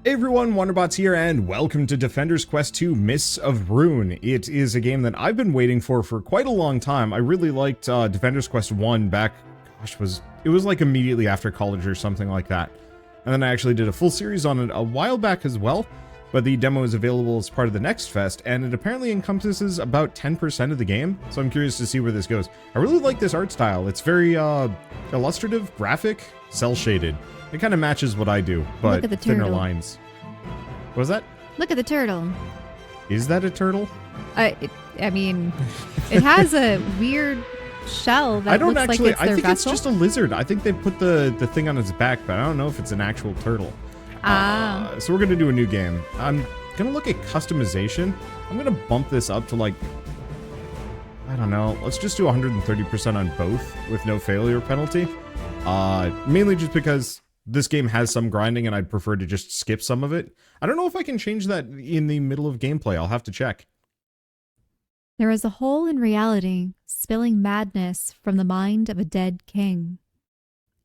Hey everyone, Wanderbots here, and welcome to Defender's Quest 2 Mists of Ruin. It is a game that I've been waiting for quite a long time. I really liked Defender's Quest 1 back, it was like immediately after college or something like that. And then I actually did a full series on it a while back as well, but the demo is available as part of the next fest, and it apparently encompasses about 10% of the game, so I'm curious to see where this goes. I really like this art style. It's very illustrative, graphic, cel-shaded. It kind of matches what I do, but thinner lines. What was that? Look at the turtle. Is that a turtle? I mean, it has a weird shell that looks like it's their vessel. I think it's just a lizard. I think they put the thing on its back, but I don't know if it's an actual turtle. So we're going to do a new game. I'm going to look at customization. I'm going to bump this up to like, I don't know, let's just do 130% on both with no failure penalty. Mainly just because this game has some grinding and I'd prefer to just skip some of it. I don't know if I can change that in the middle of gameplay. I'll have to check. There is a hole in reality, spilling madness from the mind of a dead king.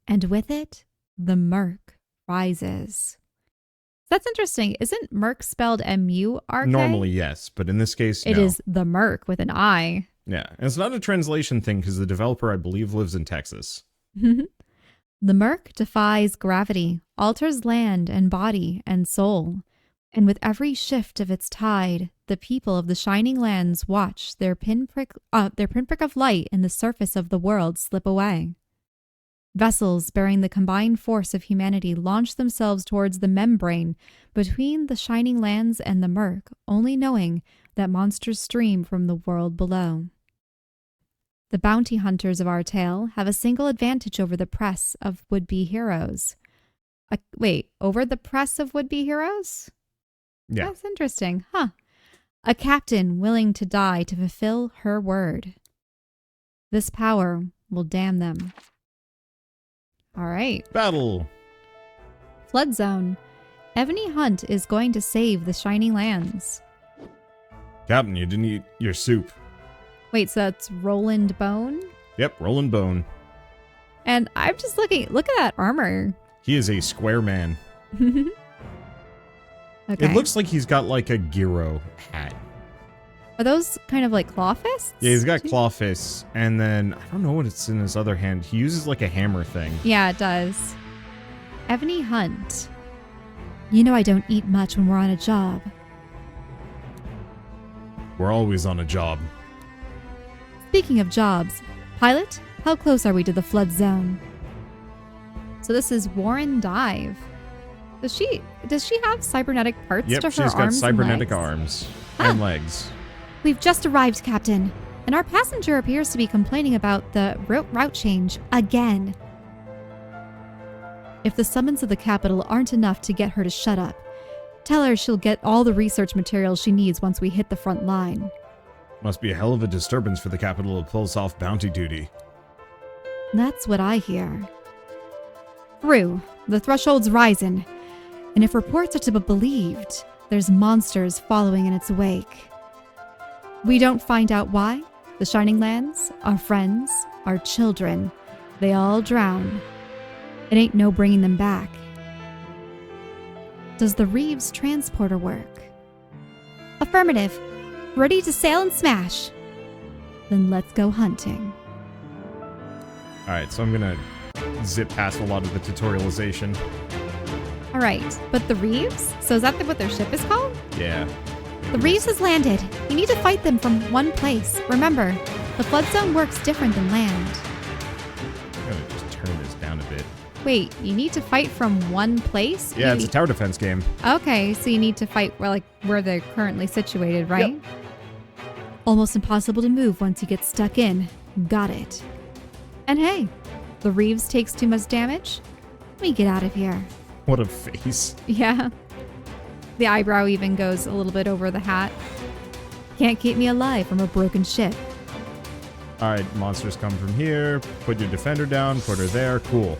And with it, the Mirk rises. That's interesting. Isn't Mirk spelled M-U-R-K? Normally, yes, but in this case, no. It is the Mirk with an I. Yeah, and it's not a translation thing because the developer, I believe, lives in Texas. The Mirk defies gravity, alters land and body and soul, and with every shift of its tide, the people of the Shining Lands watch their pinprick of light in the surface of the world slip away. Vessels bearing the combined force of humanity launch themselves towards the membrane between the Shining Lands and the Mirk, only knowing that monsters stream from the world below. The bounty hunters of our tale have a single advantage over the press of would-be heroes. Over the press of would-be heroes? Yeah. That's interesting, huh? A captain willing to die to fulfill her word. This power will damn them. All right. Battle. Flood zone. Ebony Hunt is going to save the Shining Lands. Captain, you didn't eat your soup. Wait, so that's Roland Bone? Yep, Roland Bone. And I'm just looking, look at that armor. He is a square man. Okay. It looks like he's got like a gyro hat. Are those kind of like claw fists? Yeah, he's got claw fists, and then I don't know what it's in his other hand. He uses like a hammer thing. Yeah, it does. Ebony Hunt. You know I don't eat much when we're on a job. We're always on a job. Speaking of jobs, pilot, how close are we to the flood zone? So this is Warren Dive. Does she have cybernetic parts to her arms? Yep, she's got cybernetic arms and legs. We've just arrived, Captain, and our passenger appears to be complaining about the route change again. If the summons of the capital aren't enough to get her to shut up, tell her she'll get all the research materials she needs once we hit the front line. Must be a hell of a disturbance for the capital to pull us off bounty duty. That's what I hear. Through, the threshold's rising, and if reports are to be believed, there's monsters following in its wake. We don't find out why. The Shining Lands, our friends, our children, they all drown. It ain't no bringing them back. Does the Reeves transporter work? Affirmative. Ready to sail and smash. Then let's go hunting. Alright, so I'm gonna zip past a lot of the tutorialization. Alright, but the Reeves? So is that what their ship is called? Yeah. The Reeves has landed. You need to fight them from one place. Remember, the flood zone works different than land. I'm gonna just turn this down a bit. Wait, you need to fight from one place? Yeah, it's a tower defense game. Okay, so you need to fight where they're currently situated, right? Yep. Almost impossible to move once you get stuck in. Got it. And hey, the Reeves takes too much damage? Let me get out of here. What a face. Yeah. The eyebrow even goes a little bit over the hat. Can't keep me alive from a broken ship. Alright, monsters come from here. Put your defender down, put her there. Cool.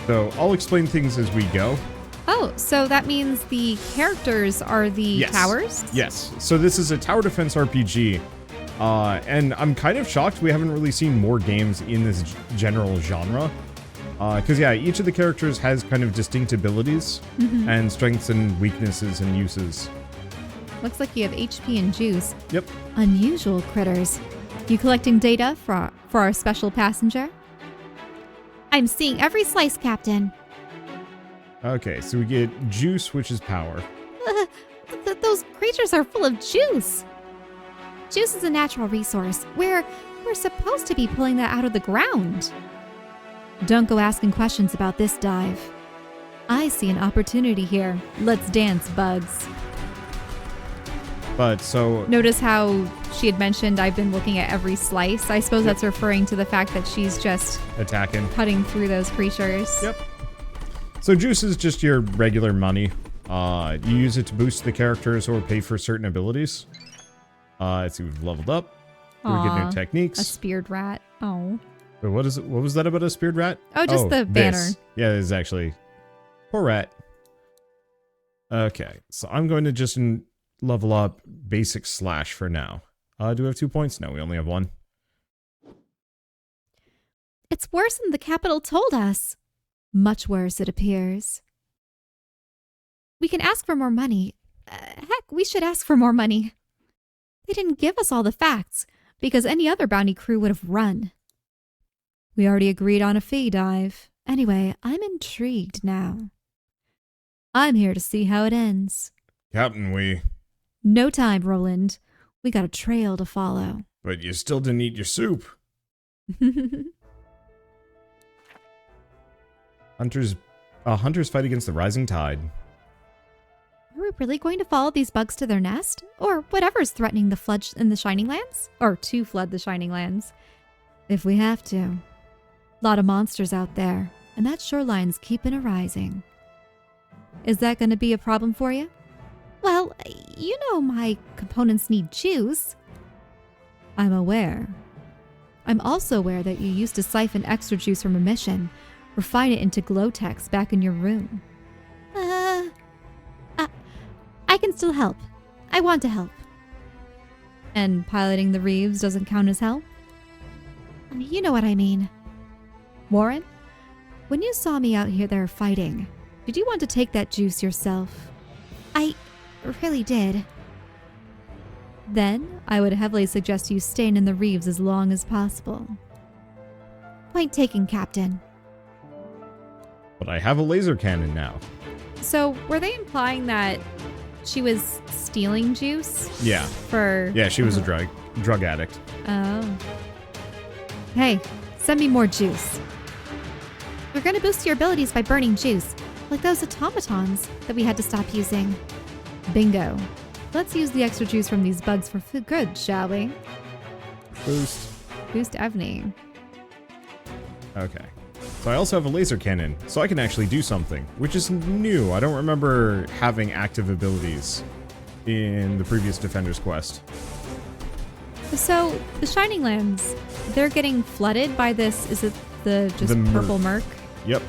So, I'll explain things as we go. Oh, so that means the characters are the towers? Yes. So this is a tower defense RPG. And I'm kind of shocked we haven't really seen more games in this general genre. Because, yeah, each of the characters has kind of distinct abilities and strengths and weaknesses and uses. Looks like you have HP and juice. Yep. Unusual critters. You collecting data for our special passenger? I'm seeing every slice, Captain. Okay, so we get juice, which is power. Those creatures are full of juice. Juice is a natural resource. We're supposed to be pulling that out of the ground. Don't go asking questions about this dive. I see an opportunity here. Let's dance, bugs. But so... Notice how she had mentioned I've been looking at every slice. I suppose that's referring to the fact that she's just attacking, cutting through those creatures. Yep. So juice is just your regular money. You use it to boost the characters or pay for certain abilities. Let's see, we've leveled up. We get new techniques. A speared rat. Oh. Wait, what is it? What was that about a speared rat? Oh, just the banner. This. Yeah, it's actually... Poor rat. Okay, so I'm going to just level up basic slash for now. Do we have 2 points? No, we only have 1. It's worse than the capital told us. Much worse, it appears. We can ask for more money. Heck, we should ask for more money. They didn't give us all the facts, because any other bounty crew would have run. We already agreed on a fee, Dive. Anyway, I'm intrigued now. I'm here to see how it ends. Captain, we... No time, Roland. We got a trail to follow. But you still didn't eat your soup. Hunters fight against the rising tide. Are we really going to follow these bugs to their nest? Or whatever's threatening the flood in the Shining Lands? Or to flood the Shining Lands? If we have to. Lot of monsters out there, and that shoreline's keeping a rising. Is that going to be a problem for you? Well, you know my components need juice. I'm aware. I'm also aware that you used to siphon extra juice from a mission, refine it into Glowtex back in your room. I can still help. I want to help. And piloting the Reeves doesn't count as help? You know what I mean. Warren, when you saw me out here there fighting, did you want to take that juice yourself? I really did. Then I would heavily suggest you staying in the Reeves as long as possible. Point taken, Captain. But I have a laser cannon now. So, were they implying that she was stealing juice? Yeah. Yeah, she was a drug addict. Oh. Hey, send me more juice. We're gonna boost your abilities by burning juice, like those automatons that we had to stop using. Bingo. Let's use the extra juice from these bugs for good, shall we? Boost. Boost Evney. Okay. So I also have a laser cannon, so I can actually do something, which is new. I don't remember having active abilities in the previous Defender's Quest. So, the Shining Lands, they're getting flooded by this, is it the purple Mirk? Yep.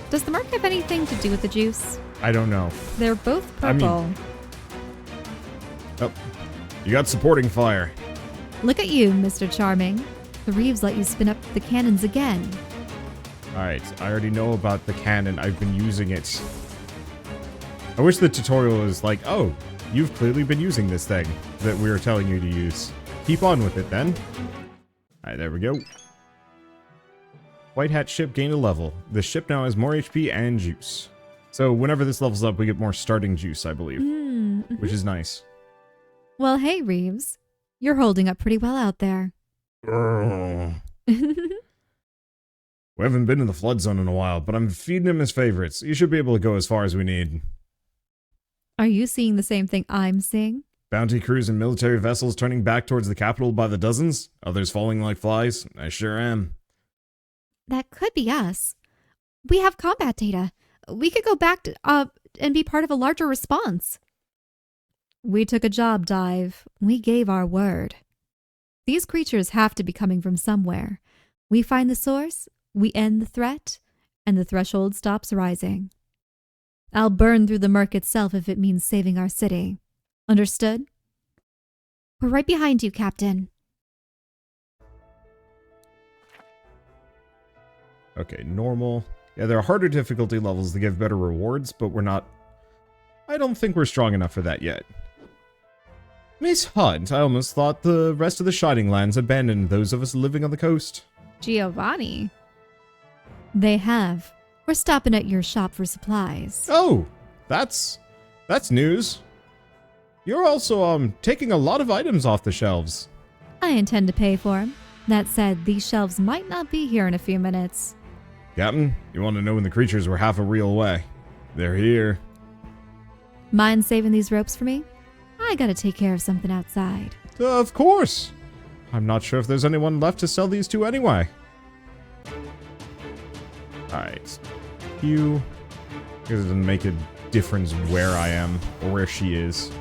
Does the Mirk have anything to do with the juice? I don't know. They're both purple. Oh, you got supporting fire. Look at you, Mr. Charming. The Reeves let you spin up the cannons again. Alright, I already know about the cannon. I've been using it. I wish the tutorial was like, oh, you've clearly been using this thing that we were telling you to use. Keep on with it then. Alright, there we go. White Hat ship gained a level. The ship now has more HP and juice. So whenever this levels up, we get more starting juice, I believe. Which is nice. Well, hey, Reeves. You're holding up pretty well out there. We haven't been in the flood zone in a while, but I'm feeding him his favorites. You should be able to go as far as we need. Are you seeing the same thing I'm seeing? Bounty crews and military vessels turning back towards the capital by the dozens? Others falling like flies? I sure am. That could be us. We have combat data. We could go back and be part of a larger response. We took a job dive. We gave our word. These creatures have to be coming from somewhere. We find the source, we end the threat, and the threshold stops rising. I'll burn through the Mirk itself if it means saving our city. Understood? We're right behind you, Captain. Okay, normal. Yeah, there are harder difficulty levels that give better rewards, but we're not... I don't think we're strong enough for that yet. Miss Hunt, I almost thought the rest of the Shining Lands abandoned those of us living on the coast. Giovanni. They have. We're stopping at your shop for supplies. Oh, that's news. You're also, taking a lot of items off the shelves. I intend to pay for them. That said, these shelves might not be here in a few minutes. Captain, you want to know when the creatures were half a reel away? They're here. Mind saving these ropes for me? I gotta take care of something outside. Of course. I'm not sure if there's anyone left to sell these to anyway. Alright. You. Because it doesn't make a difference where I am or where she is.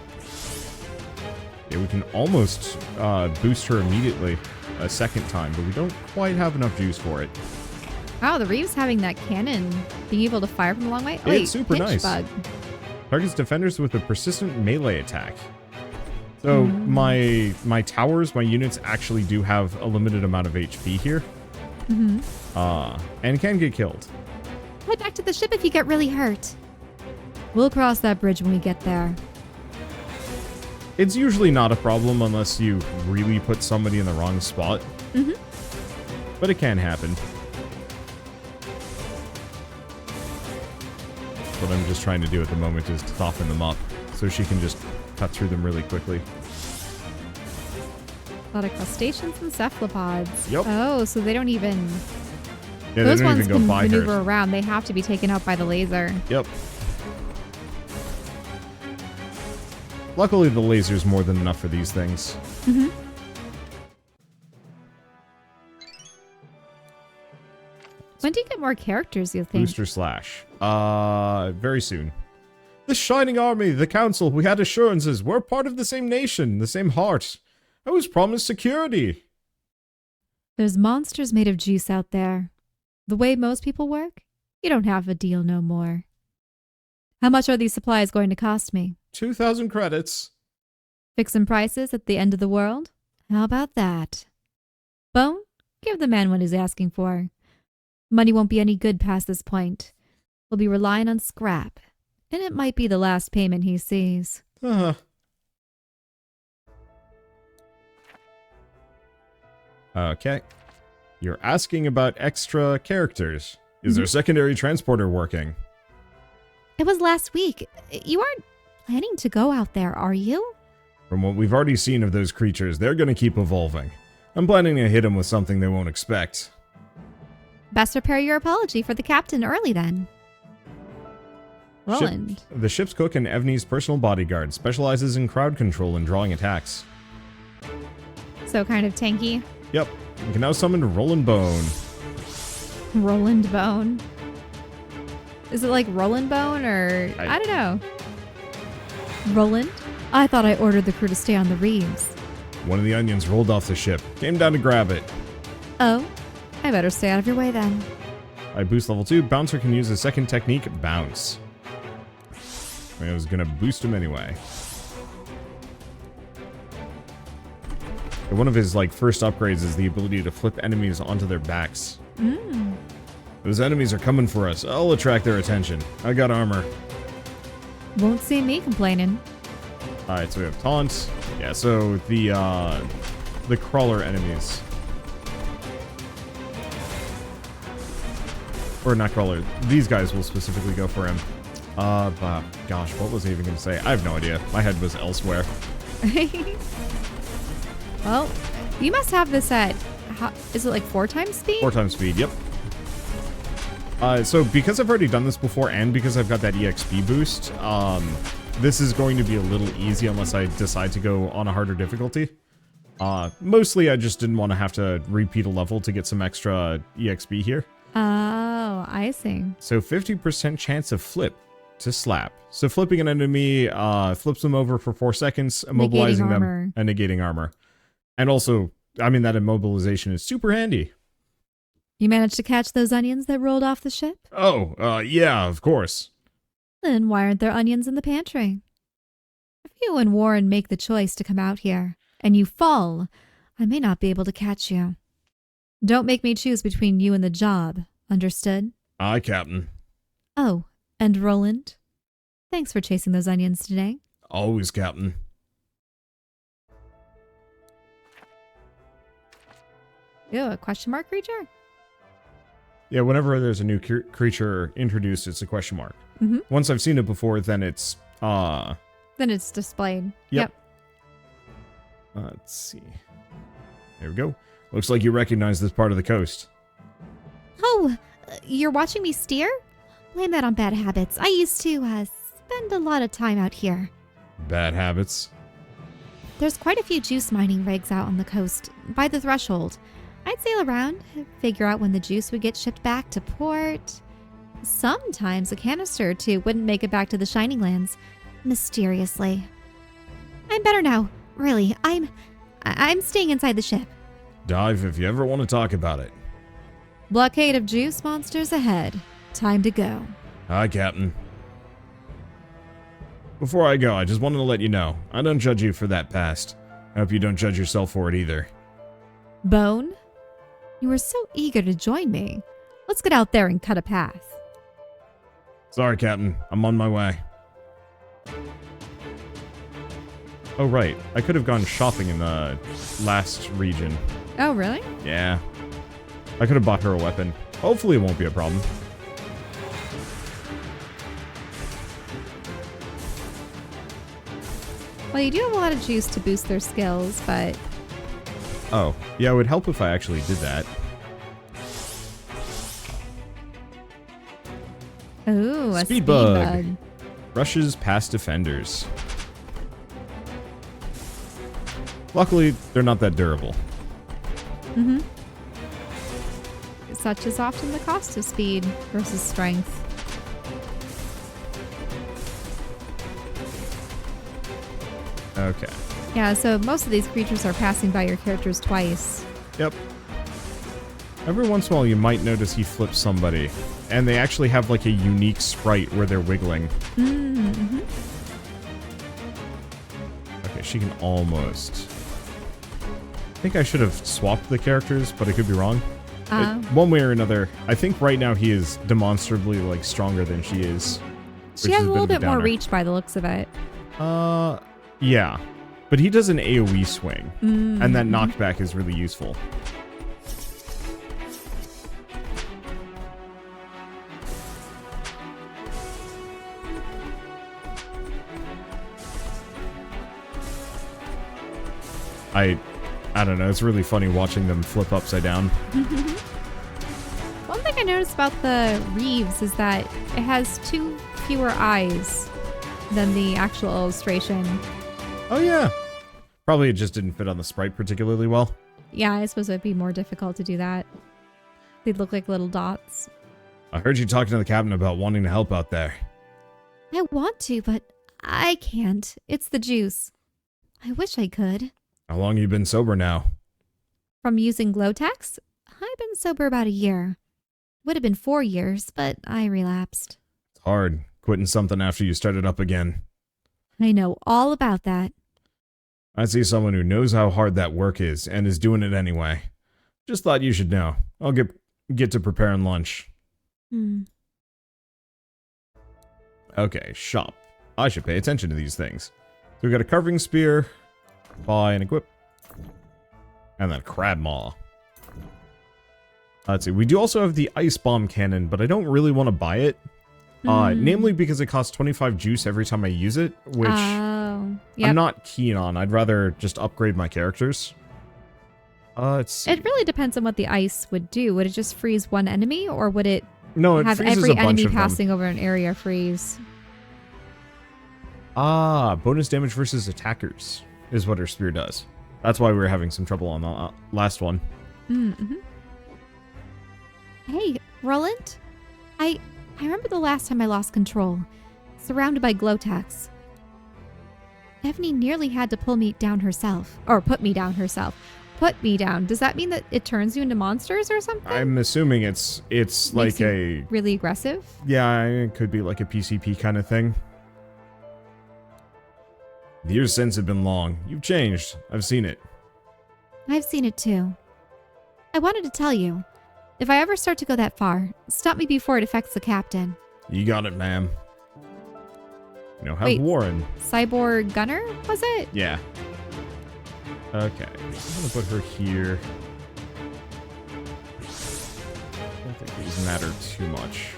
Yeah, we can almost boost her immediately a second time, but we don't quite have enough juice for it. Wow, the Reeve's having that cannon being able to fire from a long way. It's super nice. Bug. Targets defenders with a persistent melee attack. So my towers, my units actually do have a limited amount of HP here. And can get killed. Head back to the ship if you get really hurt. We'll cross that bridge when we get there. It's usually not a problem unless you really put somebody in the wrong spot. But it can happen. What I'm just trying to do at the moment is to soften them up so she can just cut through them really quickly. A lot of crustaceans and cephalopods. Yep. Oh, so they don't even... Yeah, Those they don't ones even go can by maneuver her. around. They have to be taken out by the laser. Yep. Luckily, the laser's more than enough for these things. When do you get more characters, you think? Booster slash. Very soon. The Shining Army, the Council, we had assurances. We're part of the same nation, the same heart. I was promised security. There's monsters made of juice out there. The way most people work, you don't have a deal no more. How much are these supplies going to cost me? 2,000 credits. Fixing prices at the end of the world? How about that? Bone, give the man what he's asking for. Money won't be any good past this point. We'll be relying on scrap, and it might be the last payment he sees. Okay. You're asking about extra characters. Is there secondary transporter working? It was last week. You aren't planning to go out there, are you? From what we've already seen of those creatures, they're going to keep evolving. I'm planning to hit them with something they won't expect. Best prepare your apology for the captain early then. Roland. The ship's cook and Evnie's personal bodyguard specializes in crowd control and drawing attacks. So kind of tanky. Yep. You can now summon Roland Bone. Roland Bone. Is it like Roland Bone or... I don't know. Roland? I thought I ordered the crew to stay on the Reeves. One of the onions rolled off the ship. Came down to grab it. Oh, I better stay out of your way then. I boost level 2. Bouncer can use a second technique, Bounce. I was gonna boost him anyway. And one of his first upgrades is the ability to flip enemies onto their backs. Those enemies are coming for us. I'll attract their attention. I got armor. Won't see me complaining. Alright, so we have taunts. Yeah, so the crawler enemies. Or not crawler. These guys will specifically go for him. But gosh, what was I even going to say? I have no idea. My head was elsewhere. Well, you must have this at, is it like 4 times speed? 4 times speed, yep. So because I've already done this before and because I've got that EXP boost, this is going to be a little easy unless I decide to go on a harder difficulty. Mostly I just didn't want to have to repeat a level to get some extra EXP here. Oh, I see. So 50% chance of flip to slap. So flipping an enemy flips them over for 4 seconds, immobilizing them and negating armor. And also, I mean, that immobilization is super handy. You managed to catch those onions that rolled off the ship? Oh, yeah, of course. Then why aren't there onions in the pantry? If you and Warren make the choice to come out here, and you fall, I may not be able to catch you. Don't make me choose between you and the job. Understood? Aye, Captain. Oh, and Roland? Thanks for chasing those onions today. Always, Captain. Ew, a question mark creature? Yeah, whenever there's a new creature introduced, it's a question mark. Mm-hmm. Once I've seen it before, then it's, Then it's displayed. Yep. Let's see. There we go. Looks like you recognize this part of the coast. Oh, you're watching me steer? Blame that on bad habits. I used to, spend a lot of time out here. Bad habits. There's quite a few juice mining rigs out on the coast, by the threshold. I'd sail around, figure out when the juice would get shipped back to port. Sometimes a canister or two wouldn't make it back to the Shining Lands, mysteriously. I'm better now, really. I'm staying inside the ship. Dive if you ever want to talk about it. Blockade of juice monsters ahead. Time to go. Hi, Captain. Before I go, I just wanted to let you know, I don't judge you for that past. I hope you don't judge yourself for it either. Bone? You were so eager to join me. Let's get out there and cut a path. Sorry, Captain. I'm on my way. Oh, right. I could have gone shopping in the last region. Oh, really? Yeah. I could have bought her a weapon. Hopefully it won't be a problem. Well, you do have a lot of juice to boost their skills, but... Oh, yeah, it would help if I actually did that. Ooh, a Speed speed bug. bug. Rushes past defenders. Luckily, they're not that durable. Mm-hmm. Such is often the cost of speed versus strength. Okay. Yeah, so most of these creatures are passing by your characters twice. Yep. Every once in a while, you might notice he flips somebody, and they actually have like a unique sprite where they're wiggling. Mm-hmm. Okay, she can almost... I think I should have swapped the characters, but I could be wrong. One way or another, I think right now he is demonstrably like stronger than she is. She has a little bit more reach by the looks of it. Yeah. But he does an AoE swing, Mm-hmm. and that knockback is really useful. I don't know, it's really funny watching them flip upside down. One thing I noticed about the Reeves is that it has 2 fewer eyes than the actual illustration. Oh yeah. Probably it just didn't fit on the sprite particularly well. Yeah, I suppose it'd be more difficult to do that. They'd look like little dots. I heard you talking to the captain about wanting to help out there. I want to, but I can't. It's the juice. I wish I could. How long you been sober now? From using Glowtax? I've been sober about a year. Would have been 4 years, but I relapsed. It's hard, quitting something after you started up again. I know all about that. I see someone who knows how hard that work is, and is doing it anyway. Just thought you should know. I'll get to preparing lunch. Okay, shop. I should pay attention to these things. So we've got a carving spear, buy and equip, and then crab maw. Let's see, we do also have the ice bomb cannon, but I don't really want to buy it. Namely because it costs 25 juice every time I use it, which I'm not keen on. I'd rather just upgrade my characters. Let's see. It really depends on what the ice would do. Would it just freeze one enemy, or would it have freezes every a bunch enemy of them. passing over an area freeze? Bonus damage versus attackers is what her spear does. That's why we were having some trouble on the last one. Mm-hmm. Hey, Roland? I remember the last time I lost control, surrounded by Glowtax. Stephanie nearly had to pull me down herself. Or put me down herself. Put me down. Does that mean that it turns you into monsters or something? I'm assuming it's like a... really aggressive? Yeah, it could be like a PCP kind of thing. The years since have been long. You've changed. I've seen it. I've seen it too. I wanted to tell you. If I ever start to go that far, stop me before it affects the captain. You got it, ma'am. You know, have Wait. Warren. Cyborg Gunner, was it? Yeah. Okay. I'm gonna put her here. I don't think these matter too much.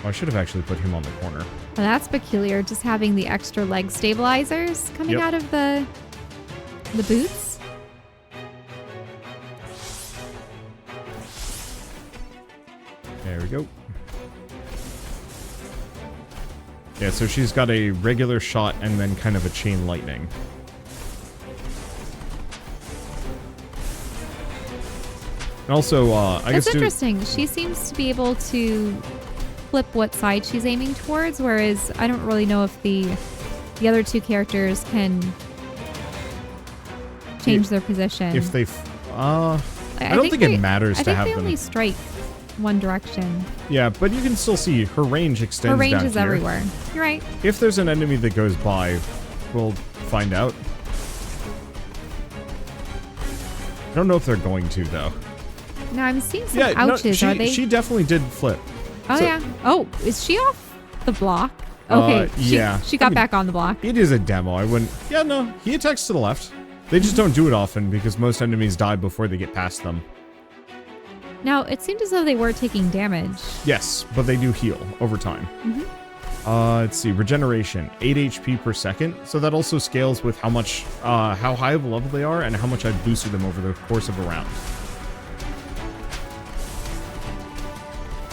Oh, I should have actually put him on the corner. Well, that's peculiar, just having the extra leg stabilizers coming out of the boots. There we go. Yeah, so she's got a regular shot and then kind of a chain lightning. And also, I guess... That's interesting. She seems to be able to flip what side she's aiming towards, whereas I don't really know if the other two characters can change their position. If they... I don't think it matters to have them. I think they only strike one direction. Yeah, but you can still see her range extends down here. Her range is everywhere. You're right. If there's an enemy that goes by, we'll find out. I don't know if they're going to, though. No, I'm seeing some ouches. Are they? She definitely did flip. Oh, so, yeah. Oh, is she off the block? Okay. She got back on the block. It is a demo. I wouldn't... Yeah, no. He attacks to the left. They just don't do it often because most enemies die before they get past them. Now, it seemed as though they were taking damage. Yes, but they do heal over time. Let's see. Regeneration. 8 HP per second. So that also scales with how much... how high of a level they are and how much I've boosted them over the course of a round.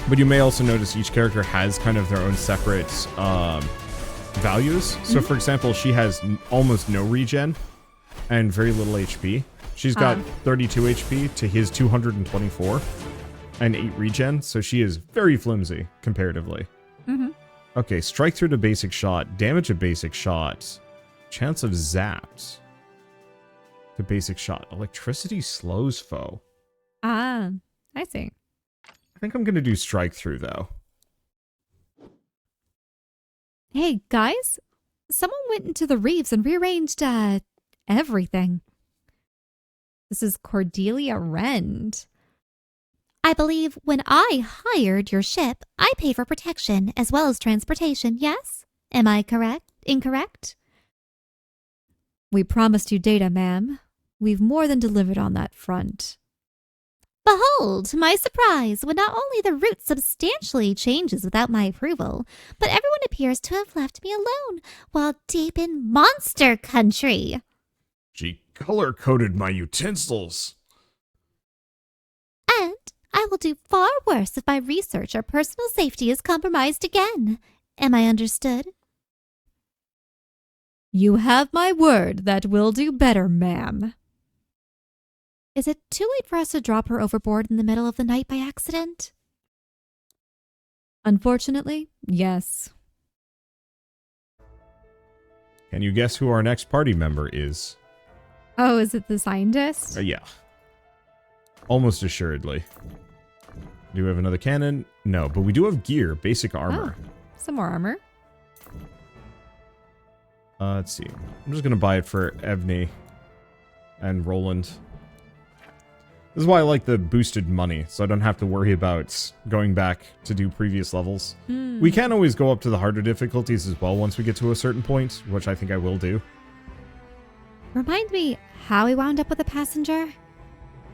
But you may also notice each character has kind of their own separate values. So, for example, she has almost no regen and very little HP. She's got 32 HP to his 224 and 8 regen, so she is very flimsy comparatively. Okay, strike through to basic shot, damage a basic shot, chance of zapped to basic shot. Electricity slows foe. Ah, I see. I think I'm going to do strike through, though. Hey, guys. Someone went into the reefs and rearranged, everything. This is Cordelia Rend. I believe when I hired your ship, I paid for protection as well as transportation, yes? Am I correct? Incorrect? We promised you data, ma'am. We've more than delivered on that front. Behold, my surprise when not only the route substantially changes without my approval, but everyone appears to have left me alone while deep in monster country. She color-coded my utensils. And I will do far worse if my research or personal safety is compromised again. Am I understood? You have my word that we'll do better, ma'am. Is it too late for us to drop her overboard in the middle of the night by accident? Unfortunately, yes. Can you guess who our next party member is? Oh, is it the scientist? Yeah. Almost assuredly. Do we have another cannon? No, but we do have gear, basic armor. Oh, some more armor. Let's see. I'm just going to buy it for Evney and Roland. This is why I like the boosted money, so I don't have to worry about going back to do previous levels. We can always go up to the harder difficulties as well once we get to a certain point, which I think I will do. Remind me how we wound up with a passenger?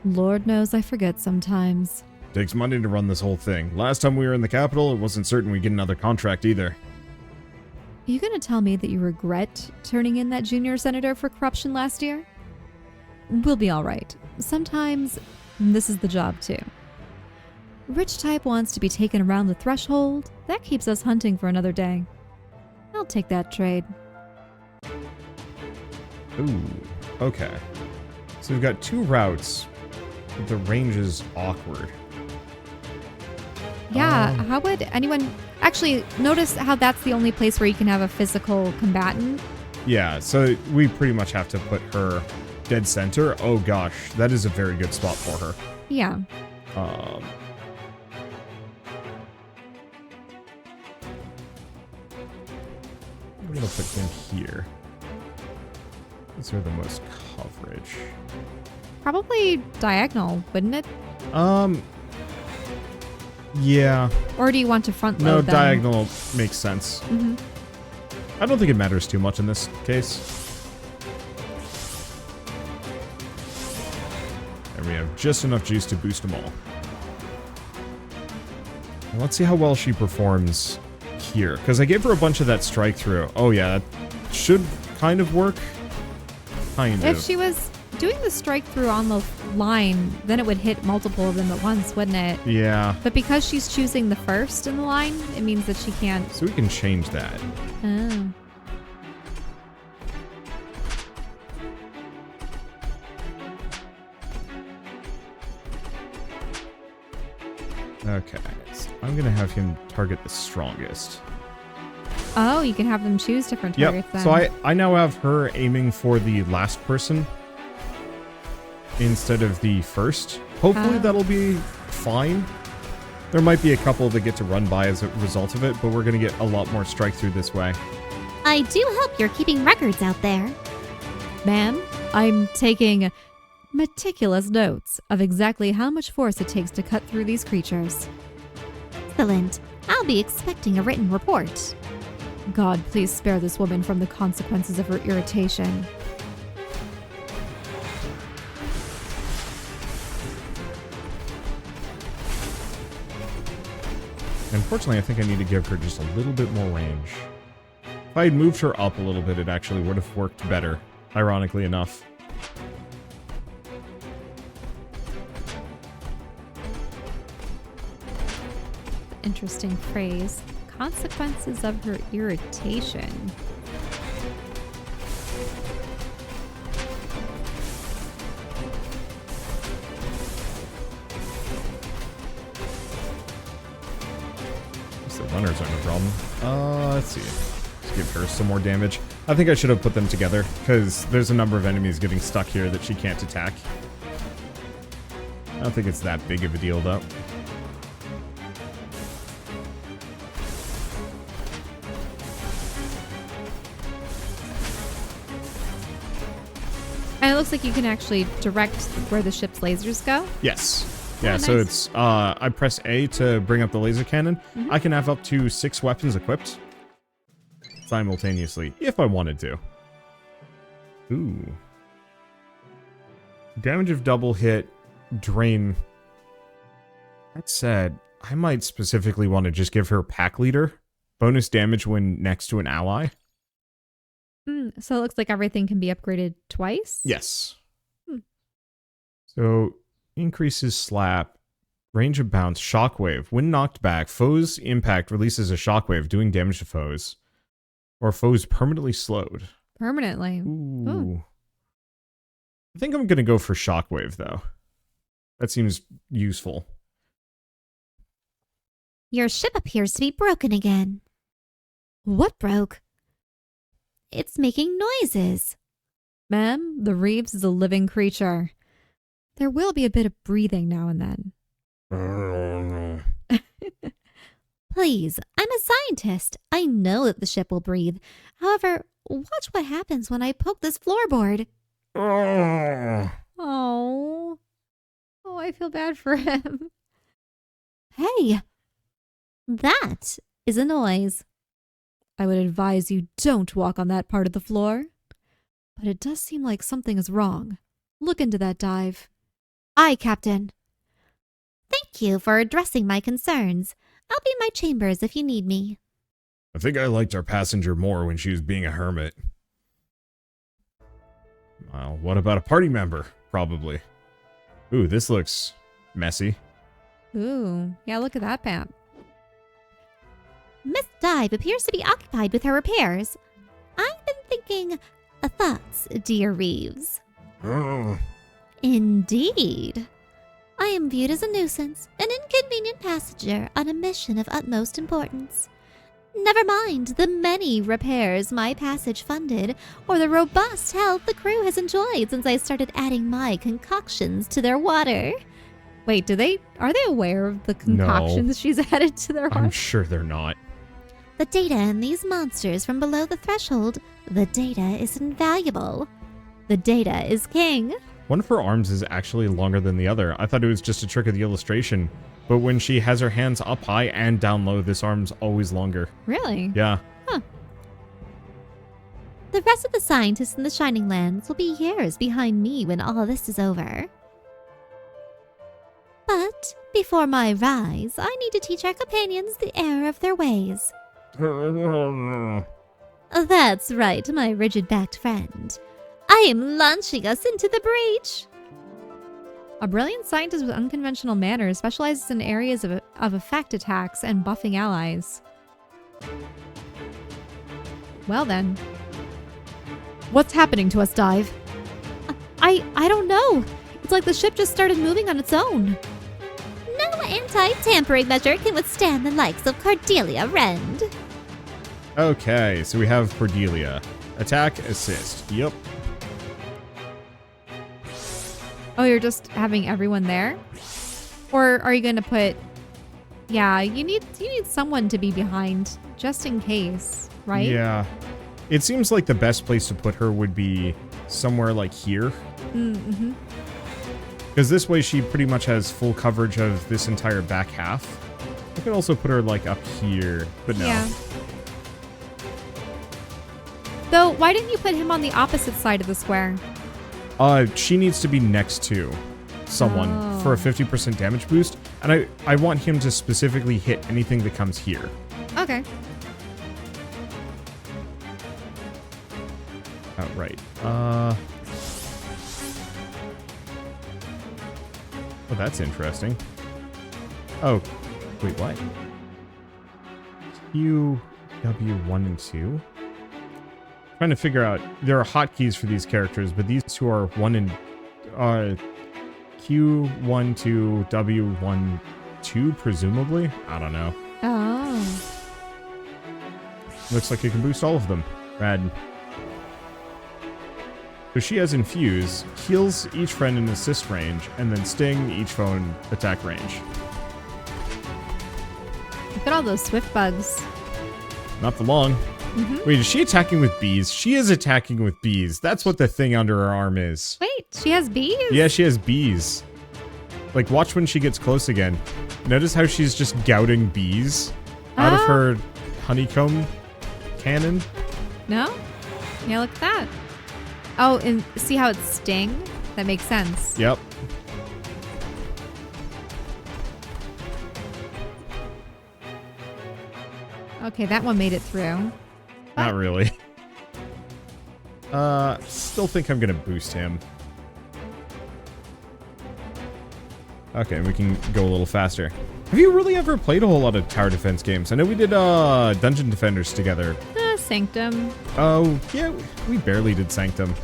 Lord knows I forget sometimes. Takes money to run this whole thing. Last time we were in the capital, it wasn't certain we'd get another contract either. Are you going to tell me that you regret turning in that junior senator for corruption last year? We'll be all right. Sometimes this is the job too. Rich type wants to be taken around the threshold. That keeps us hunting for another day. I'll take that trade. Ooh, okay. So we've got two routes, but the range is awkward. Yeah, how would anyone... Actually, notice how that's the only place where you can have a physical combatant? Yeah, so we pretty much have to put her dead center. Oh gosh, that is a very good spot for her. Yeah. I'm gonna put him here. These are the most coverage. Probably diagonal, wouldn't it? Yeah. Or do you want to front No, load them? diagonal makes sense. Mm-hmm. I don't think it matters too much in this case. And we have just enough juice to boost them all. Well, let's see how well she performs here. Because I gave her a bunch of that strike through. Oh yeah, that should kind of work. Kind of. If she was doing the strike through on the line, then it would hit multiple of them at once, wouldn't it? Yeah. But because she's choosing the first in the line, it means that she can't. So we can change that. Oh. Okay. So I'm going to have him target the strongest. Oh, you can have them choose different targets then. So I now have her aiming for the last person instead of the first. Hopefully that'll be fine. There might be a couple that get to run by as a result of it, but we're going to get a lot more strike through this way. I do hope you're keeping records out there. Ma'am, I'm taking meticulous notes of exactly how much force it takes to cut through these creatures. Excellent. I'll be expecting a written report. God, please spare this woman from the consequences of her irritation. Unfortunately, I think I need to give her just a little bit more range. If I had moved her up a little bit, it actually would have worked better, ironically enough. Interesting phrase. Consequences of her irritation. The runners aren't a problem. Let's see. Let's give her some more damage. I think I should have put them together, because there's a number of enemies getting stuck here that she can't attack. I don't think it's that big of a deal, though. And it looks like you can actually direct where the ship's lasers go. Yes. Yeah, Oh, so nice. it's, I press A to bring up the laser cannon. Mhm. I can have up to 6 weapons equipped simultaneously, if I wanted to. Ooh. Damage of double hit, drain. That said, I might specifically want to just give her pack leader. Bonus damage when next to an ally. So it looks like everything can be upgraded twice? Yes. Hmm. So, increases slap, range of bounce, shockwave. When knocked back, foe's impact releases a shockwave, doing damage to foes. Or foes permanently slowed. Permanently. Ooh. Ooh. I think I'm going to go for shockwave, though. That seems useful. Your ship appears to be broken again. What broke? It's making noises. Ma'am, the Reeves is a living creature. There will be a bit of breathing now and then. Please, I'm a scientist. I know that the ship will breathe. However, watch what happens when I poke this floorboard. Oh. Oh, I feel bad for him. Hey, that is a noise. I would advise you don't walk on that part of the floor. But it does seem like something is wrong. Look into that dive. Aye, Captain. Thank you for addressing my concerns. I'll be in my chambers if you need me. I think I liked our passenger more when she was being a hermit. Well, what about a party member? Probably. Ooh, this looks messy. Ooh, yeah, look at that map. Miss Dive appears to be occupied with her repairs. I've been thinking thoughts, dear Reeves. Indeed. I am viewed as a nuisance, an inconvenient passenger on a mission of utmost importance. Never mind the many repairs my passage funded, or the robust health the crew has enjoyed since I started adding my concoctions to their water. Wait, are they aware of the concoctions she's added to their I'm water? sure they're not. The data in these monsters from below the threshold, the data is invaluable. The data is king. One of her arms is actually longer than the other. I thought it was just a trick of the illustration, but when she has her hands up high and down low, this arm's always longer. Really? Yeah. Huh. The rest of the scientists in the Shining Lands will be years behind me when all this is over. But before my rise, I need to teach our companions the error of their ways. That's right, my rigid-backed friend. I am launching us into the breach. A brilliant scientist with unconventional manners specializes in areas of effect attacks and buffing allies. Well then. What's happening to us, Dive? I don't know. It's like the ship just started moving on its own. No anti-tampering measure can withstand the likes of Cordelia Rend. Okay, so we have Cordelia. Attack, assist. Yep. Oh, you're just having everyone there? Or are you going to put... Yeah, you need someone to be behind, just in case, right? Yeah. It seems like the best place to put her would be somewhere like here. Mm-hmm. Because this way she pretty much has full coverage of this entire back half. I could also put her like up here, but no. Yeah. Though, why didn't you put him on the opposite side of the square? She needs to be next to someone for a 50% damage boost, and I want him to specifically hit anything that comes here. Okay. Right. Oh, that's interesting. Oh, wait, what? Q, W, 1, and 2? Trying to figure out, there are hotkeys for these characters, but these two are 1 and, Q, 1, 2, W, 1, 2, presumably? I don't know. Oh. Looks like it can boost all of them. Rad. So she has Infuse, heals each friend in assist range, and then Sting each foe in attack range. Look at all those swift bugs. Not for long. Mm-hmm. Wait, is she attacking with bees? She is attacking with bees. That's what the thing under her arm is. Wait, she has bees? Yeah, she has bees. Like, watch when she gets close again. Notice how she's just gouting bees out of her honeycomb cannon? No? Yeah, look at that. Oh, and see how it's sting? That makes sense. Yep. Okay, that one made it through. Not really. Still think I'm gonna boost him. Okay, we can go a little faster. Have you really ever played a whole lot of tower defense games? I know we did Dungeon Defenders together. Sanctum. Oh, yeah, we barely did Sanctum.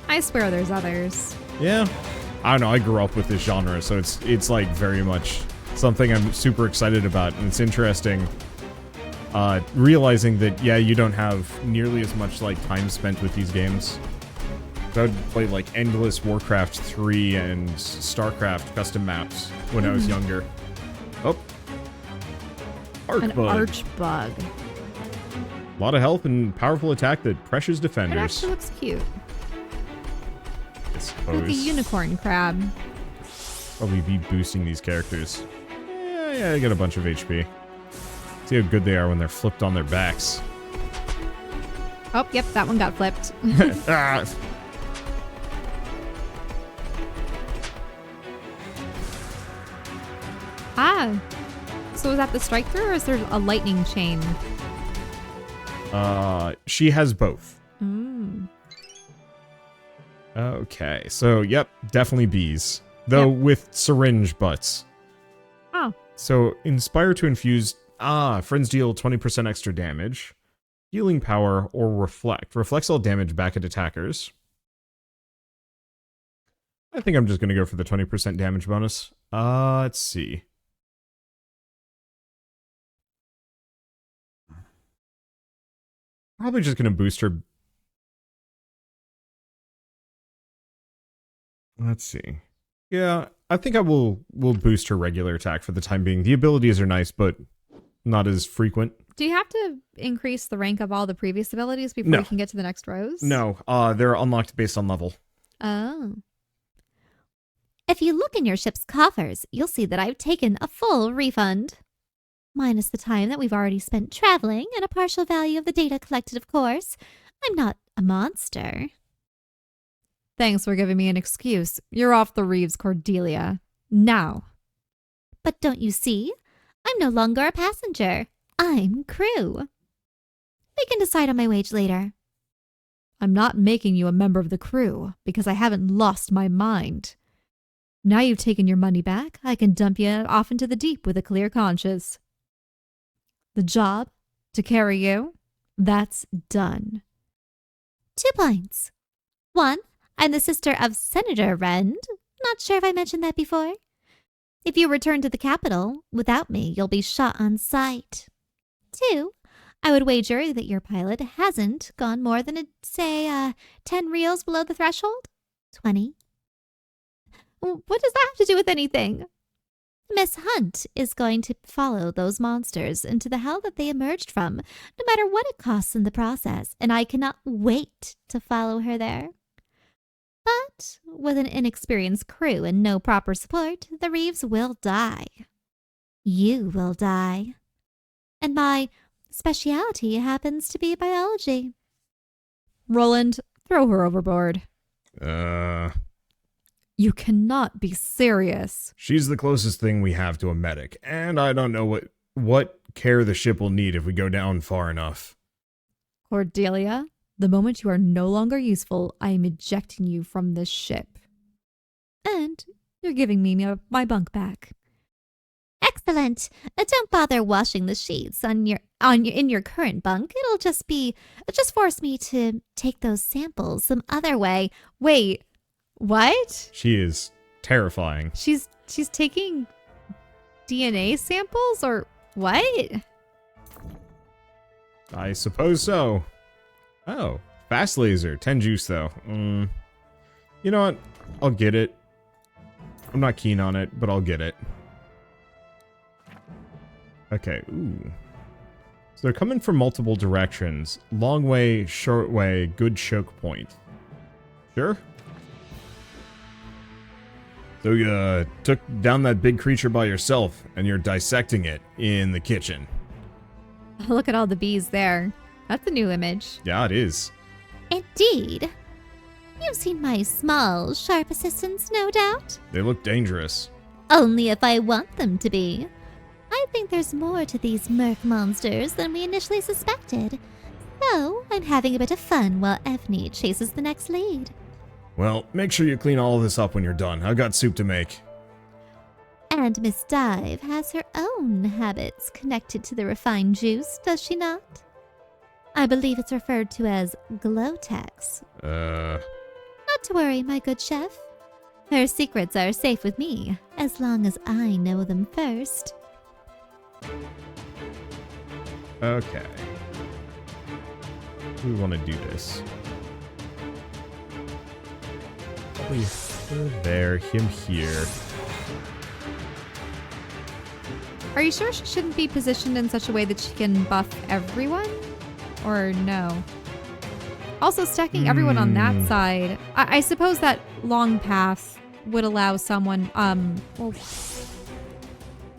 I swear there's others. Yeah. I don't know, I grew up with this genre, so it's like very much something I'm super excited about, and it's interesting realizing that, yeah, you don't have nearly as much like time spent with these games. I would play like endless Warcraft 3 and StarCraft custom maps when I was younger. Oh. An arch bug. A lot of health and powerful attack that pressures It defenders. actually looks cute. I suppose. Like a unicorn crab. Probably be boosting these characters. Yeah, I got a bunch of HP. See how good they are when they're flipped on their backs. Oh, yep, that one got flipped. Ah. Ah. So is that the strike through, or is there a lightning chain? She has both. Mm. Okay, so yep, definitely bees. Though with syringe butts. Oh. So inspire to infuse. Friends deal 20% extra damage. Healing power or reflect. Reflects all damage back at attackers. I think I'm just gonna go for the 20% damage bonus. Let's see. Probably just gonna boost her. Let's see. Yeah, I think I will boost her regular attack for the time being. The abilities are nice, but not as frequent. Do you have to increase the rank of all the previous abilities before No. you can get to the next rows? No, they're unlocked based on level. Oh. If you look in your ship's coffers, you'll see that I've taken a full refund. Minus the time that we've already spent traveling and a partial value of the data collected, of course. I'm not a monster. Thanks for giving me an excuse. You're off the reefs, Cordelia. Now. But don't you see? I'm no longer a passenger. I'm crew. We can decide on my wage later. I'm not making you a member of the crew because I haven't lost my mind. Now you've taken your money back, I can dump you off into the deep with a clear conscience. The job, to carry you, that's done. 2 points. 1, I'm the sister of Senator Rend. Not sure if I mentioned that before. If you return to the capital, without me, you'll be shot on sight. 2, I would wager that your pilot hasn't gone more than, say, 10 reels below the threshold. 20. What does that have to do with anything? Miss Hunt is going to follow those monsters into the hell that they emerged from, no matter what it costs in the process, and I cannot wait to follow her there. But with an inexperienced crew and no proper support, the reefs will die. You will die. And my specialty happens to be biology. Roland, throw her overboard. You cannot be serious. She's the closest thing we have to a medic, and I don't know what care the ship will need if we go down far enough. Cordelia, the moment you are no longer useful, I am ejecting you from this ship. And you're giving me my bunk back. Excellent. Don't bother washing the sheets in your current bunk. It'll just force me to take those samples some other way. Wait, what? She is terrifying. She's taking DNA samples or what? I suppose so. Oh, fast laser, 10 juice though. You know what? I'll get it. I'm not keen on it, but I'll get it. Okay, ooh. So they're coming from multiple directions. Long way, short way, good choke point. Sure? So you took down that big creature by yourself, and you're dissecting it in the kitchen. Look at all the bees there. That's a new image. Yeah, it is. Indeed. You've seen my small, sharp assistants, no doubt. They look dangerous. Only if I want them to be. I think there's more to these Mirk monsters than we initially suspected. So, I'm having a bit of fun while Evney chases the next lead. Well, make sure you clean all of this up when you're done. I've got soup to make. And Miss Dive has her own habits connected to the refined juice, does she not? I believe it's referred to as Glowtex. Not to worry, my good chef. Her secrets are safe with me, as long as I know them first. Okay. We want to do this. Probably her there, him here. Are you sure she shouldn't be positioned in such a way that she can buff everyone? Or no? Also, stacking everyone on that side, I suppose that long path would allow someone, well,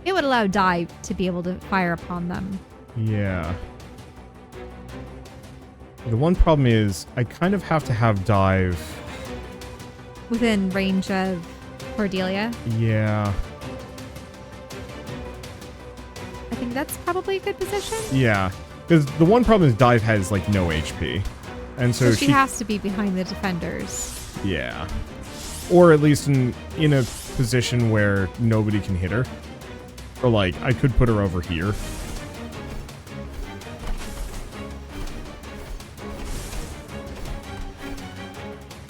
it would allow Dive to be able to fire upon them. Yeah. The one problem is, I kind of have to have Dive. Within range of Cordelia. Yeah. I think that's probably a good position. Yeah. Because the one problem is Dive has, like, no HP. And so she has to be behind the defenders. Yeah. Or at least in a position where nobody can hit her. Or, like, I could put her over here.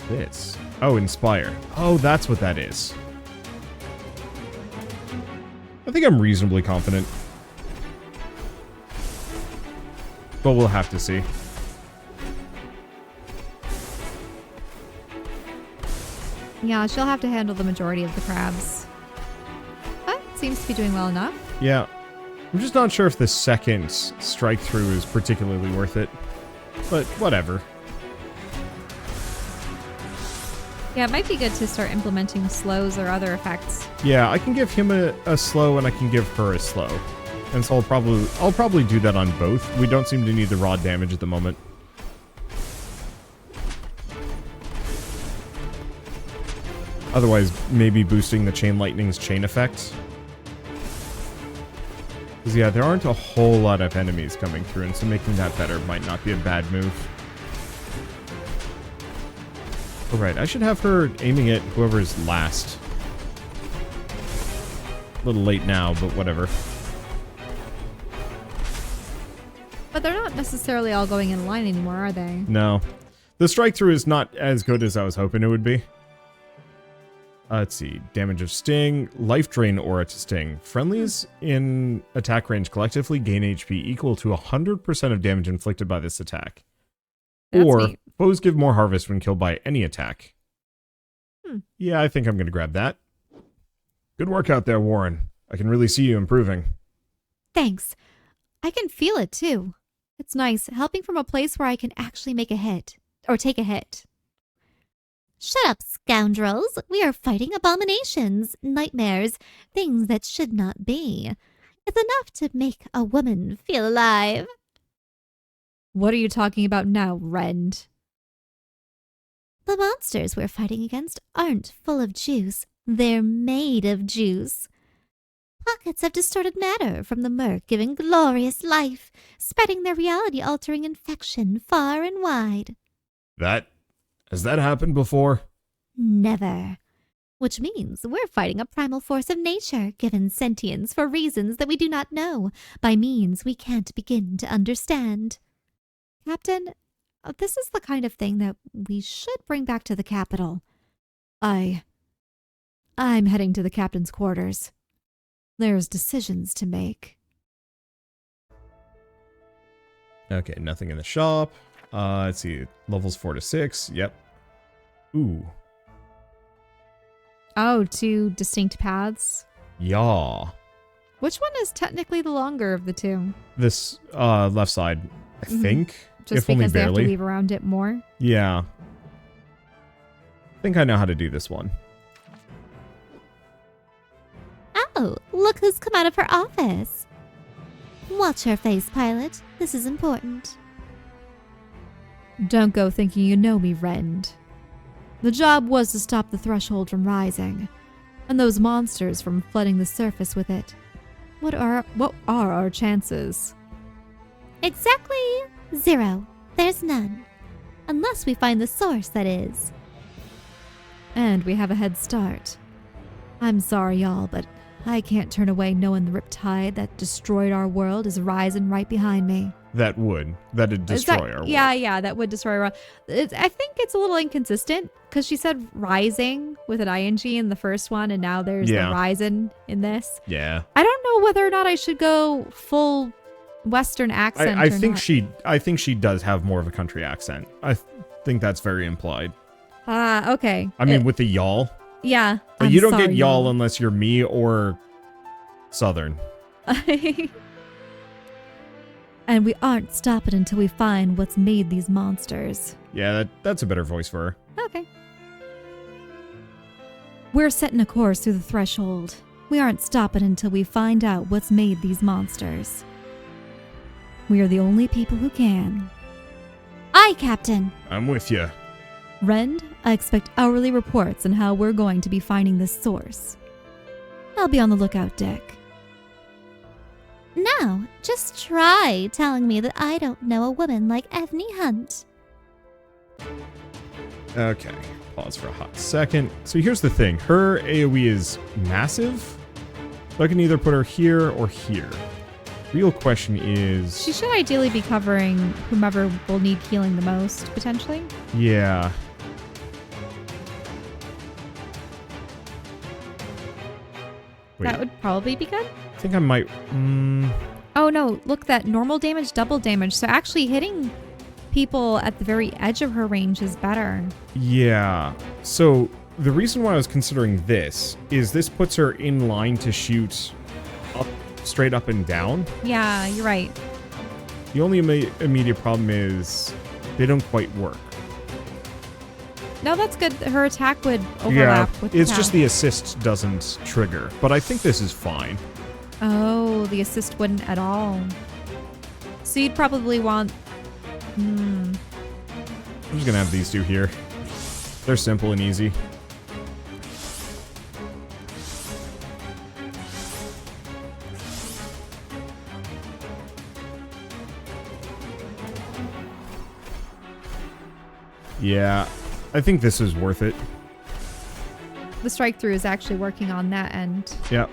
This. Oh, Inspire. Oh, that's what that is. I think I'm reasonably confident. But we'll have to see. Yeah, she'll have to handle the majority of the crabs. But seems to be doing well enough. Yeah. I'm just not sure if the second strike through is particularly worth it. But whatever. Yeah, it might be good to start implementing slows or other effects. Yeah, I can give him a slow and I can give her a slow. And so I'll probably do that on both. We don't seem to need the raw damage at the moment. Otherwise, maybe boosting the Chain Lightning's chain effect. Because yeah, there aren't a whole lot of enemies coming through, and so making that better might not be a bad move. Alright, I should have her aiming at whoever's last. A little late now, but whatever. But they're not necessarily all going in line anymore, are they? No. The strike through is not as good as I was hoping it would be. Let's see. Damage of Sting. Life Drain Aura to Sting. Friendlies in attack range collectively gain HP equal to 100% of damage inflicted by this attack. That's or neat. foes give more harvest when killed by any attack. Hmm. Yeah, I think I'm going to grab that. Good work out there, Warren. I can really see you improving. Thanks. I can feel it too. It's nice, helping from a place where I can actually make a hit. Or take a hit. Shut up, scoundrels. We are fighting abominations, nightmares, things that should not be. It's enough to make a woman feel alive. What are you talking about now, Rend? The monsters we're fighting against aren't full of juice. They're made of juice. Pockets of distorted matter from the Mirk giving glorious life, spreading their reality-altering infection far and wide. Has that happened before? Never. Which means we're fighting a primal force of nature, given sentience for reasons that we do not know, by means we can't begin to understand. Captain, this is the kind of thing that we should bring back to the capital. I'm heading to the captain's quarters. There's decisions to make. Okay, nothing in the shop. Let's see. Levels 4 to 6. Yep. Ooh. Oh, 2 distinct paths? Yeah. Which one is technically the longer of the two? This left side, I think. Just if only because they have to barely. weave around it more? Yeah. I think I know how to do this one. Oh, look who's come out of her office. Watch her face, pilot. This is important. Don't go thinking you know me, Rend. The job was to stop the threshold from rising, and those monsters from flooding the surface with it. What are our chances? Exactly 0. There's none. Unless we find the source, that is. And we have a head start. I'm sorry, y'all, but I can't turn away knowing the riptide that destroyed our world is rising right behind me. That'd destroy our world. Yeah, that would destroy our world. I think it's a little inconsistent, because she said rising with an ing in the first one, and now there's the rising in this. Yeah. I don't know whether or not I should go full Western accent. I think she does have more of a country accent. I think that's very implied. Okay. I mean, with the y'all. Yeah. But you don't get y'all unless you're me or Southern. And we aren't stopping until we find what's made these monsters. Yeah, that's a better voice for her. Okay. We're setting a course through the threshold. We aren't stopping until we find out what's made these monsters. We are the only people who can. Aye, Captain. I'm with you. Rend, I expect hourly reports on how we're going to be finding this source. I'll be on the lookout, Dick. Now, just try telling me that I don't know a woman like Evney Hunt. Okay, pause for a hot second. So here's the thing. Her AoE is massive. So I can either put her here or here. Real question is... She should ideally be covering whomever will need healing the most, potentially. Yeah. Wait, That would probably be good. I think I might... Oh no, look, that normal damage, double damage. So actually hitting people at the very edge of her range is better. Yeah. So the reason why I was considering this is this puts her in line to shoot up straight up and down. Yeah, you're right. The only immediate problem is they don't quite work. No, that's good. Her attack would overlap with the it's just attack. the assist doesn't trigger, but I think this is fine. Oh, the assist wouldn't at all. So you'd probably want... I'm just gonna have these two here. They're simple and easy. Yeah, I think this is worth it. The strike through is actually working on that end. Yep.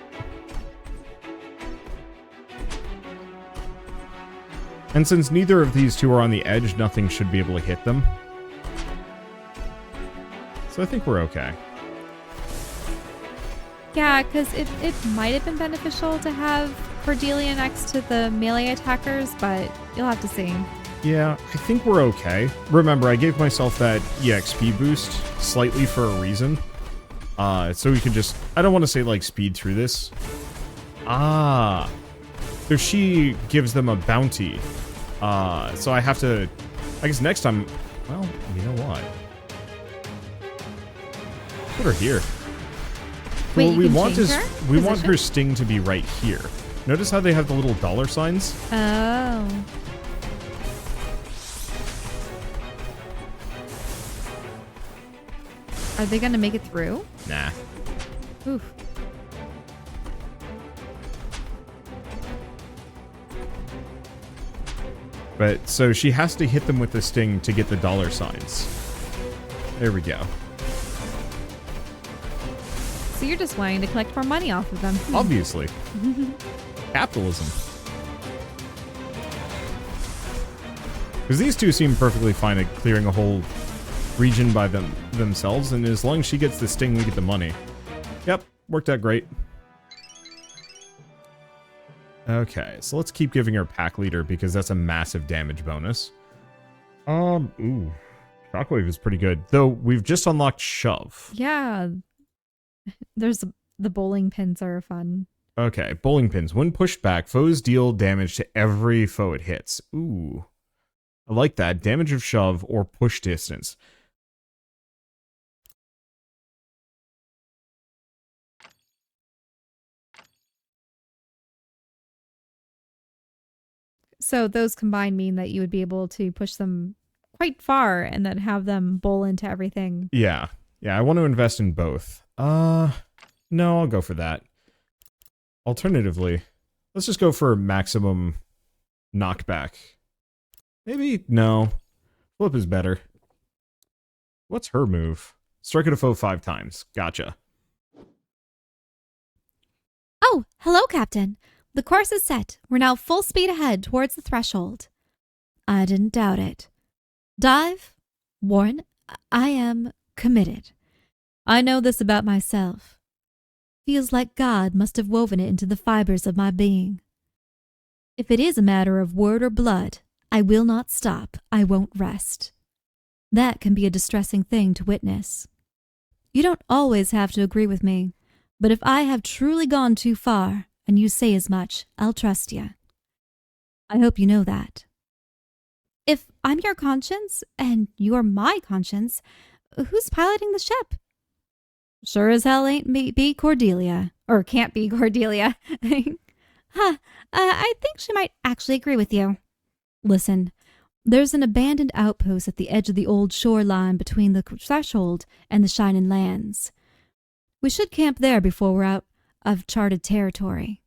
And since neither of these two are on the edge, nothing should be able to hit them. So I think we're okay. Yeah, because it might have been beneficial to have Cordelia next to the melee attackers, but you'll have to see. Yeah, I think we're okay. Remember, I gave myself that EXP boost slightly for a reason. So we can just... I don't want to say, like, speed through this. Ah. So she gives them a bounty. So I have to... I guess next time... Well, you know what? Put her here. Wait, what you we can want change is... her We want position? her sting to be right here. Notice how they have the little dollar signs? Oh. Are they going to make it through? Nah. Oof. But, so she has to hit them with the sting to get the dollar signs. There we go. So you're just wanting to collect more money off of them. Obviously. Capitalism. Because these two seem perfectly fine at clearing a whole region by themselves, and as long as she gets the sting, we get the money. Yep, worked out great. Okay, so let's keep giving her pack leader because that's a massive damage bonus. Ooh. Shockwave is pretty good. Though we've just unlocked shove. Yeah. There's the bowling pins are fun. Okay, bowling pins. When pushed back, foes deal damage to every foe it hits. Ooh. I like that. Damage of shove or push distance. So those combined mean that you would be able to push them quite far and then have them bowl into everything. Yeah. Yeah, I want to invest in both. No, I'll go for that. Alternatively, let's just go for maximum knockback. Maybe, no. Flip is better. What's her move? Strike at a foe 5 times. Gotcha. Oh, hello, Captain. The course is set. We're now full speed ahead towards the threshold. I didn't doubt it. Dive, Warren, I am committed. I know this about myself. Feels like God must have woven it into the fibers of my being. If it is a matter of word or blood, I will not stop. I won't rest. That can be a distressing thing to witness. You don't always have to agree with me, but if I have truly gone too far, and you say as much, I'll trust you. I hope you know that. If I'm your conscience, and you're my conscience, who's piloting the ship? Sure as hell ain't be Cordelia. Or can't be Cordelia. I think she might actually agree with you. Listen, there's an abandoned outpost at the edge of the old shoreline between the threshold and the Shining Lands. We should camp there before we're out of charted territory.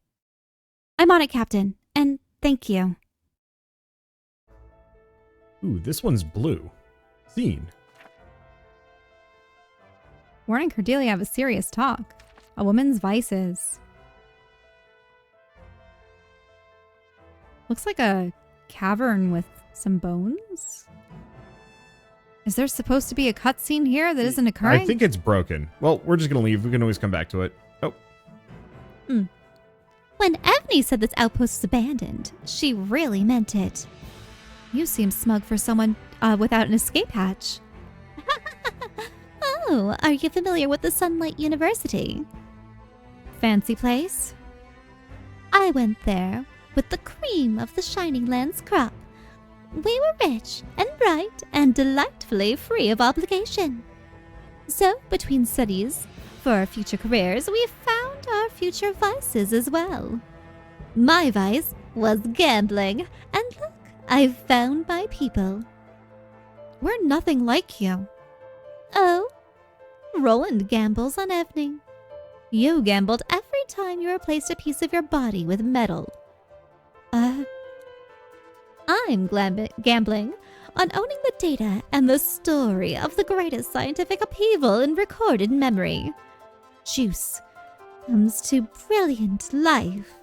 I'm on it, Captain, and thank you. Ooh, this one's blue. Scene. Warren and Cordelia have a serious talk. A woman's vices. Looks like a cavern with some bones. Is there supposed to be a cutscene here that isn't occurring? I think it's broken. Well, we're just gonna leave. We can always come back to it. Oh. When Evnie said this outpost was abandoned, she really meant it. You seem smug for someone without an escape hatch. Oh, are you familiar with the Sunlight University? Fancy place? I went there with the cream of the Shining Lands crop. We were rich and bright and delightfully free of obligation. So, between studies for our future careers, we found our future vices as well. My vice was gambling, and look, I've found my people. We're nothing like you. Oh, Roland gambles on evening. You gambled every time you replaced a piece of your body with metal. I'm gambling on owning the data and the story of the greatest scientific upheaval in recorded memory. Juice comes to brilliant life.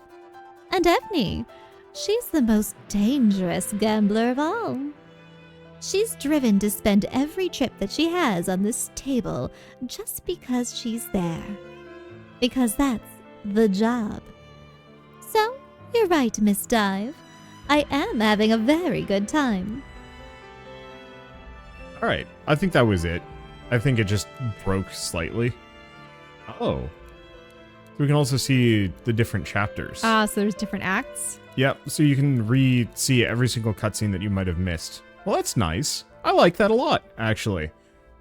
And Evnie, she's the most dangerous gambler of all. She's driven to spend every trip that she has on this table just because she's there. Because that's the job. So, you're right, Miss Dive. I am having a very good time. Alright, I think that was it. I think it just broke slightly. Oh. So we can also see the different chapters. So there's different acts? Yep, so you can see every single cutscene that you might have missed. Well, that's nice. I like that a lot, actually.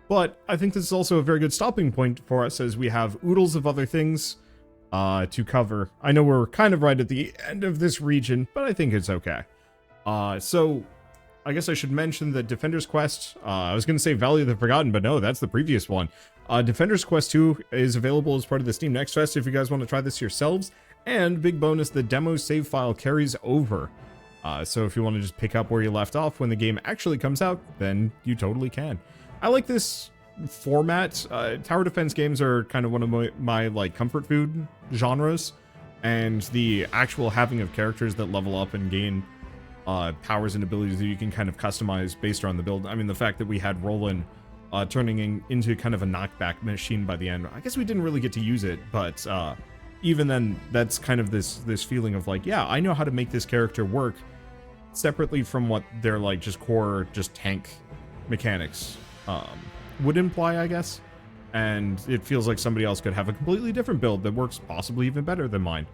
But I think this is also a very good stopping point for us as we have oodles of other things to cover. I know we're kind of right at the end of this region, but I think it's okay. So I guess I should mention that Defender's Quest, I was going to say Valley of the Forgotten, but no, that's the previous one. Defender's Quest 2 is available as part of the Steam Next Fest if you guys want to try this yourselves. And big bonus, the demo save file carries over. So if you want to just pick up where you left off when the game actually comes out, then you totally can. I like this format. Tower defense games are kind of one of my like comfort food genres, and the actual having of characters that level up and gain powers and abilities that you can kind of customize based on the build. I mean, the fact that we had Roland turning into kind of a knockback machine by the end. I guess we didn't really get to use it, but even then, that's kind of this feeling of like, yeah, I know how to make this character work separately from what their like just core tank mechanics would imply, I guess. And it feels like somebody else could have a completely different build that works possibly even better than mine.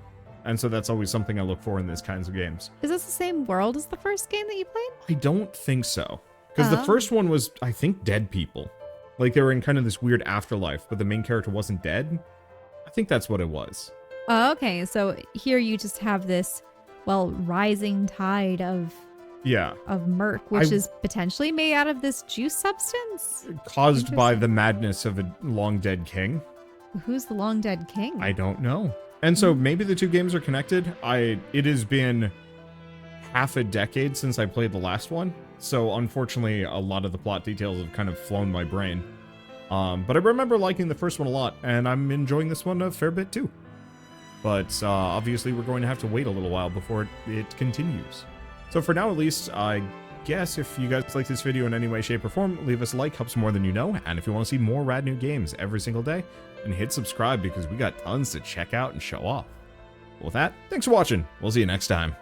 And so that's always something I look for in these kinds of games. Is this the same world as the first game that you played? I don't think so. Because the first one was, I think, dead people. Like, they were in kind of this weird afterlife, but the main character wasn't dead. I think that's what it was. Oh, okay. So here you just have this, well, rising tide of Mirk, which is potentially made out of this juice substance? Caused by the madness of a long-dead king. Who's the long-dead king? I don't know. And so maybe the two games are connected. It has been half a decade since I played the last one, so unfortunately a lot of the plot details have kind of flown my brain. But I remember liking the first one a lot, and I'm enjoying this one a fair bit too. But obviously we're going to have to wait a little while before it continues. So for now at least, I guess if you guys like this video in any way, shape, or form, leave us a like, helps more than you know. And if you want to see more rad new games every single day, then hit subscribe because we got tons to check out and show off. With that, thanks for watching. We'll see you next time.